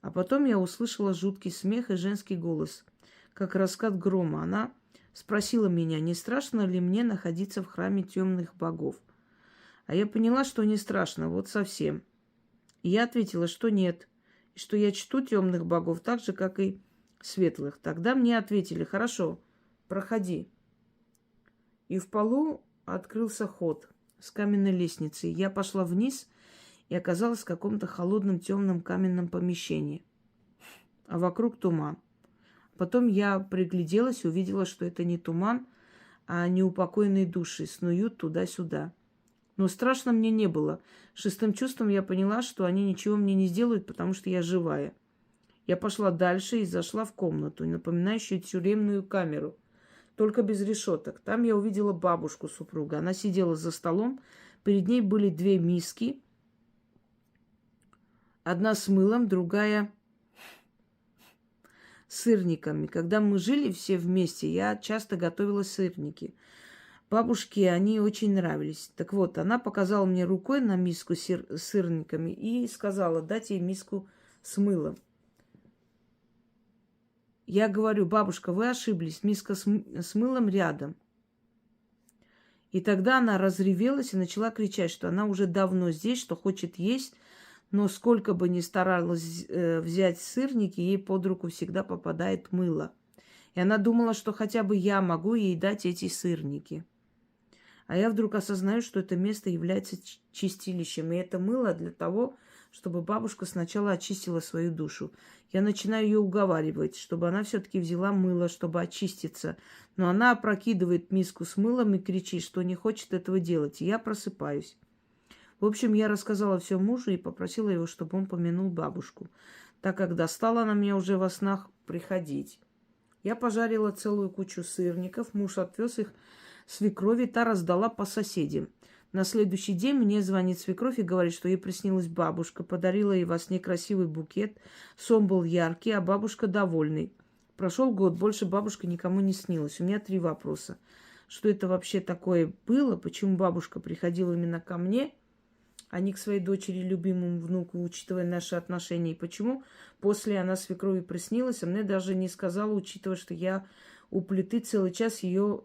А потом я услышала жуткий смех и женский голос, как раскат грома. Она спросила меня, не страшно ли мне находиться в храме темных богов. А я поняла, что не страшно, вот совсем. И я ответила, что нет, и что я чту темных богов так же, как и светлых. Тогда мне ответили, хорошо, проходи. И в полу открылся ход с каменной лестницей. Я пошла вниз и оказалась в каком-то холодном темном каменном помещении. А вокруг туман. Потом я пригляделась и увидела, что это не туман, а неупокоенные души снуют туда-сюда. Но страшно мне не было. Шестым чувством я поняла, что они ничего мне не сделают, потому что я живая. Я пошла дальше и зашла в комнату, напоминающую тюремную камеру, только без решеток. Там я увидела бабушку супруга. Она сидела за столом, перед ней были две миски, одна с мылом, другая с сырниками. Когда мы жили все вместе, я часто готовила сырники. Бабушке они очень нравились. Так вот, она показала мне рукой на миску с сырниками и сказала дать ей миску с мылом. Я говорю: бабушка, вы ошиблись, миска с мылом рядом. И тогда она разревелась и начала кричать, что она уже давно здесь, что хочет есть, но сколько бы ни старалась взять сырники, ей под руку всегда попадает мыло. И она думала, что хотя бы я могу ей дать эти сырники. А я вдруг осознаю, что это место является чистилищем. И это мыло для того, чтобы бабушка сначала очистила свою душу. Я начинаю ее уговаривать, чтобы она все-таки взяла мыло, чтобы очиститься. Но она опрокидывает миску с мылом и кричит, что не хочет этого делать. И я просыпаюсь. В общем, я рассказала все мужу и попросила его, чтобы он помянул бабушку, так как достала она меня уже во снах приходить. Я пожарила целую кучу сырников, муж отвез их свекрови, та раздала по соседям. На следующий день мне звонит свекровь и говорит, что ей приснилась бабушка, подарила ей во сне красивый букет, сон был яркий, а бабушка довольный. Прошел год, больше бабушка никому не снилась. У меня 3 вопроса. Что это вообще такое было? Почему бабушка приходила именно ко мне, а не к своей дочери, любимому внуку, учитывая наши отношения? И почему после она свекрови приснилась, а мне даже не сказала, учитывая, что я у плиты целый час ее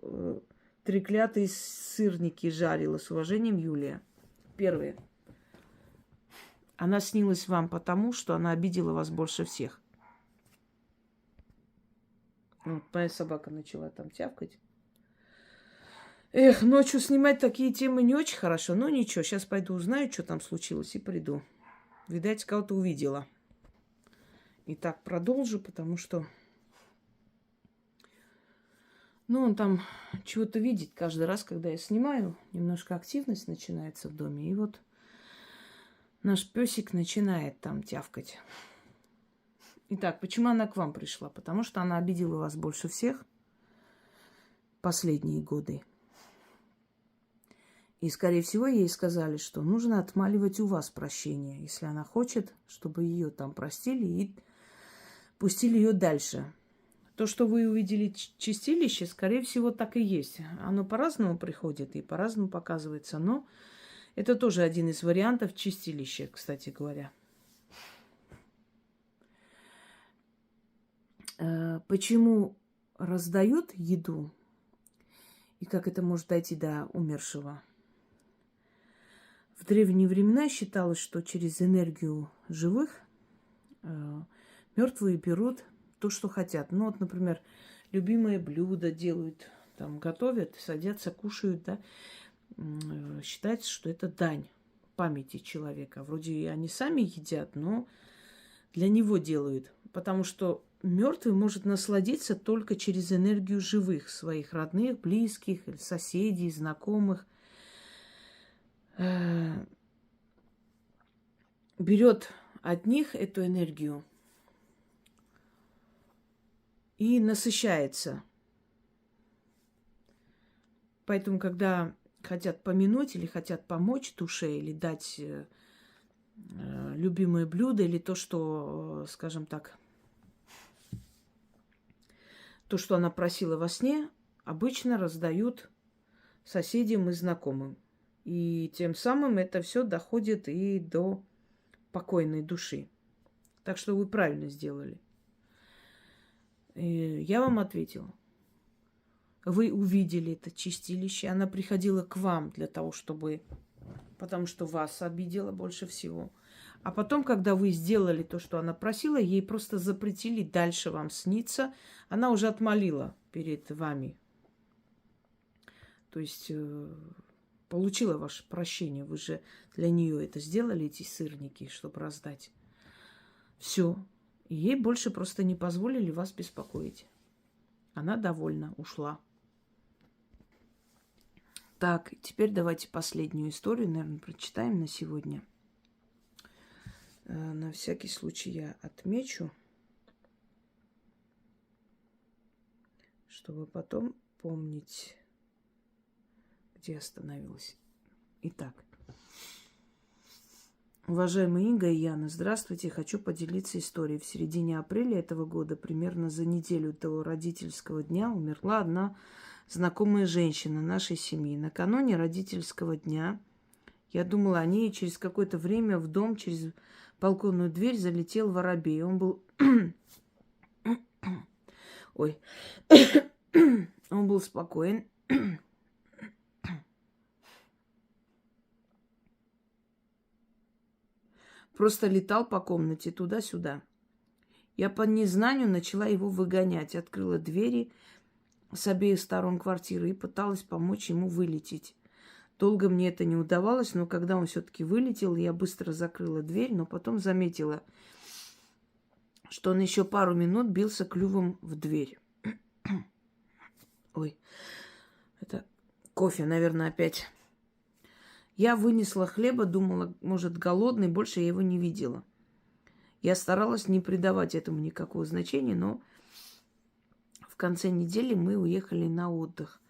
треклятые сырники жарила. С уважением, Юлия. Первое. Она снилась вам потому, что она обидела вас больше всех. Вот моя собака начала там тявкать. Эх, ночью снимать такие темы не очень хорошо. Но ничего, сейчас пойду узнаю, что там случилось, и приду. Видать, кого-то увидела. Итак, продолжу, потому что он там чего-то видит каждый раз, когда я снимаю. Немножко активность начинается в доме. И вот наш песик начинает там тявкать. Итак, почему она к вам пришла? Потому что она обидела вас больше всех последние годы. И, скорее всего, ей сказали, что нужно отмаливать у вас прощение, если она хочет, чтобы ее там простили и пустили ее дальше. То, что вы увидели чистилище, скорее всего, так и есть. Оно по-разному приходит и по-разному показывается. Но это тоже один из вариантов чистилища, кстати говоря. Почему раздают еду и как это может дойти до умершего? В древние времена считалось, что через энергию живых мертвые берут то, что хотят. Ну, вот, например, любимое блюдо делают, там, готовят, садятся, кушают, да. Считается, что это дань памяти человека. Вроде они сами едят, но для него делают. Потому что мертвый может насладиться только через энергию живых, своих родных, близких, соседей, знакомых. Берет от них эту энергию и насыщается. Поэтому, когда хотят помянуть или хотят помочь душе, или дать любимое блюдо, или то, что, скажем так, то, что она просила во сне, обычно раздают соседям и знакомым. И тем самым это все доходит и до покойной души. Так что вы правильно сделали. И я вам ответила. Вы увидели это чистилище. Она приходила к вам для того, чтобы... Потому что вас обидела больше всего. А потом, когда вы сделали то, что она просила, ей просто запретили дальше вам сниться. Она уже отмолила перед вами. То есть получила ваше прощение. Вы же для нее это сделали, эти сырники, чтобы раздать. Все. И ей больше просто не позволили вас беспокоить. Она довольна, ушла. Так, теперь давайте последнюю историю, наверное, прочитаем на сегодня. На всякий случай я отмечу, чтобы потом помнить, где остановилась. Итак. Уважаемые Инга и Яна, здравствуйте. Хочу поделиться историей. В середине апреля этого года, примерно за неделю до родительского дня, умерла одна знакомая женщина нашей семьи. Накануне родительского дня я думала о ней, и через какое-то время в дом через балконную дверь залетел воробей. Он был... Ой. Он был спокоен. Просто летал по комнате туда-сюда. Я по незнанию начала его выгонять. Открыла двери с обеих сторон квартиры и пыталась помочь ему вылететь. Долго мне это не удавалось, но когда он все-таки вылетел, я быстро закрыла дверь, но потом заметила, что он еще пару минут бился клювом в дверь. Ой, это кофе, наверное, опять. Я вынесла хлеба, думала, может, голодный, больше я его не видела. Я старалась не придавать этому никакого значения, но в конце недели мы уехали на отдых.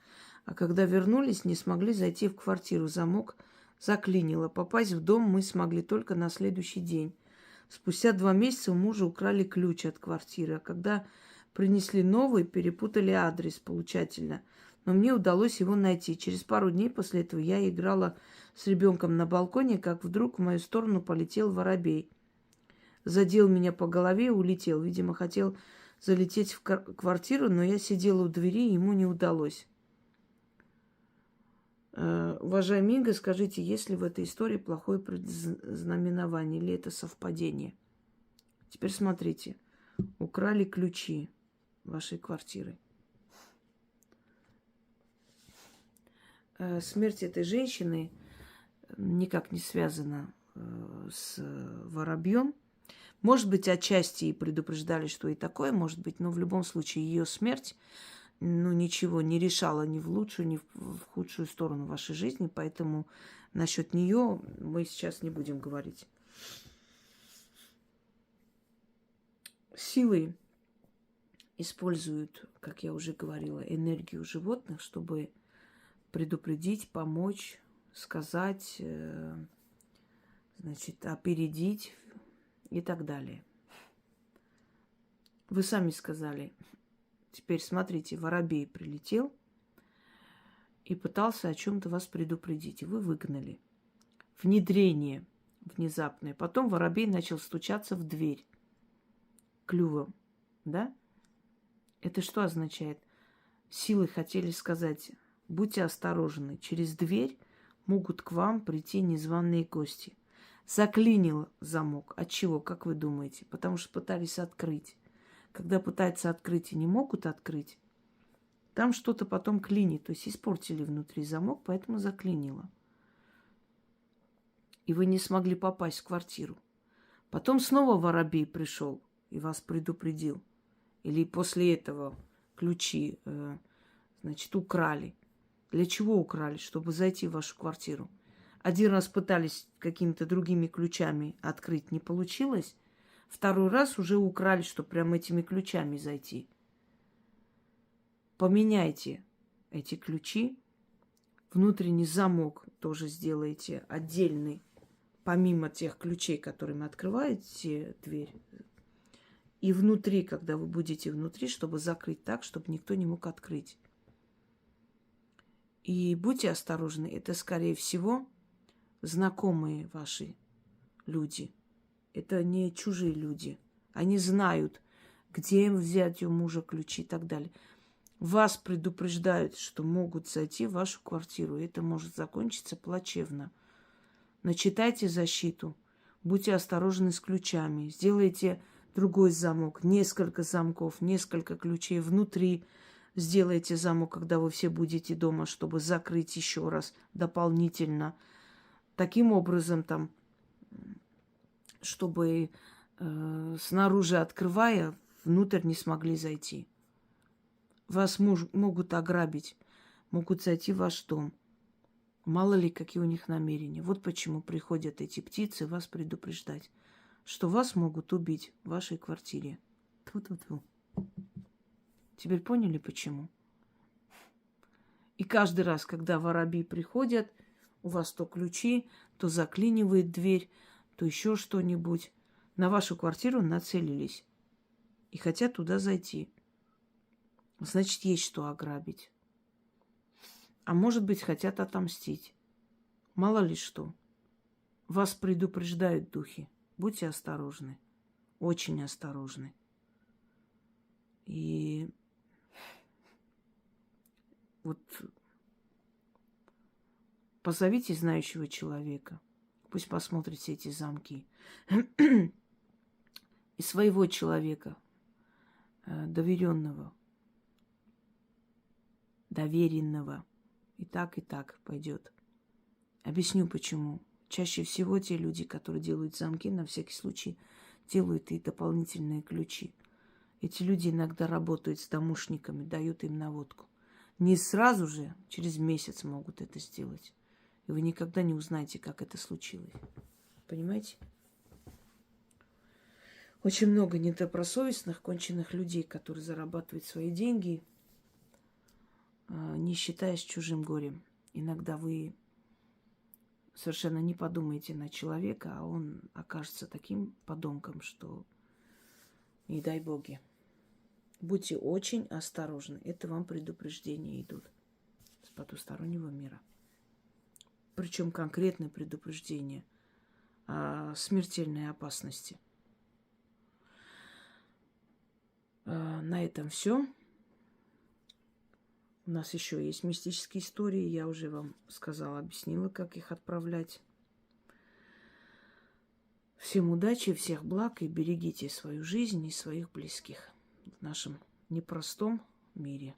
А когда вернулись, не смогли зайти в квартиру. Замок заклинило. Попасть в дом мы смогли только на следующий день. Спустя 2 месяца у мужа украли ключ от квартиры. А когда принесли новый, перепутали адрес получателя. Но мне удалось его найти. Через пару дней после этого я играла с ребенком на балконе, как вдруг в мою сторону полетел воробей. Задел меня по голове и улетел. Видимо, хотел залететь в квартиру, но я сидела у двери, и ему не удалось. Уважаемый Инга, скажите, есть ли в этой истории плохое предзнаменование или это совпадение? Теперь смотрите. Украли ключи вашей квартиры. Смерть этой женщины никак не связана с воробьем. Может быть, отчасти и предупреждали, что и такое может быть, но в любом случае ее смерть ничего не решала ни в лучшую, ни в худшую сторону вашей жизни, поэтому насчет нее мы сейчас не будем говорить. Силы используют, как я уже говорила, энергию животных, чтобы предупредить, помочь, сказать, опередить и так далее. Вы сами сказали. Теперь смотрите, воробей прилетел и пытался о чем-то вас предупредить, и вы выгнали. Внедрение внезапное. Потом воробей начал стучаться в дверь клювом, да? Это что означает? Силы хотели сказать: будьте осторожны, через дверь могут к вам прийти незваные гости. Заклинил замок. От чего, как вы думаете? Потому что пытались открыть. Когда пытаются открыть и не могут открыть, там что-то потом клинит. То есть испортили внутри замок, поэтому заклинило. И вы не смогли попасть в квартиру. Потом снова воробей пришел и вас предупредил. Или после этого ключи, украли. Для чего украли? Чтобы зайти в вашу квартиру. Один раз пытались какими-то другими ключами открыть, не получилось. Второй раз уже украли, чтобы прям этими ключами зайти. Поменяйте эти ключи. Внутренний замок тоже сделайте отдельный, помимо тех ключей, которыми открываете дверь. И внутри, когда вы будете внутри, чтобы закрыть так, чтобы никто не мог открыть. И будьте осторожны, это, скорее всего, знакомые ваши люди. Это не чужие люди. Они знают, где им взять у мужа ключи и так далее. Вас предупреждают, что могут зайти в вашу квартиру. И это может закончиться плачевно. Начитайте защиту. Будьте осторожны с ключами. Сделайте другой замок. Несколько замков, несколько ключей внутри. Сделайте замок, когда вы все будете дома, чтобы закрыть еще раз дополнительно. Таким образом, чтобы снаружи открывая, внутрь не смогли зайти. Вас могут ограбить, могут зайти в ваш дом. Мало ли, какие у них намерения. Вот почему приходят эти птицы вас предупреждать, что вас могут убить в вашей квартире. Тьфу-тьфу-тьфу. Теперь поняли, почему? И каждый раз, когда воробьи приходят, у вас то ключи, то заклинивает дверь, то еще что-нибудь. На вашу квартиру нацелились и хотят туда зайти. Значит, есть что ограбить. А может быть, хотят отомстить. Мало ли что. Вас предупреждают духи. Будьте осторожны. Очень осторожны. И вот позовите знающего человека. Пусть посмотрит все эти замки. И своего человека, доверенного, доверенного. И так пойдет. Объясню, почему. Чаще всего те люди, которые делают замки, на всякий случай делают и дополнительные ключи. Эти люди иногда работают с домушниками, дают им наводку. Не сразу же, через месяц могут это сделать. И вы никогда не узнаете, как это случилось. Понимаете? Очень много недобросовестных, конченых людей, которые зарабатывают свои деньги, не считаясь чужим горем. Иногда вы совершенно не подумаете на человека, а он окажется таким подонком, что не дай боги. Будьте очень осторожны. Это вам предупреждения идут с потустороннего мира. Причем конкретное предупреждение о смертельной опасности. На этом все. У нас еще есть мистические истории. Я уже вам сказала, объяснила, как их отправлять. Всем удачи, всех благ и берегите свою жизнь и своих близких в нашем непростом мире.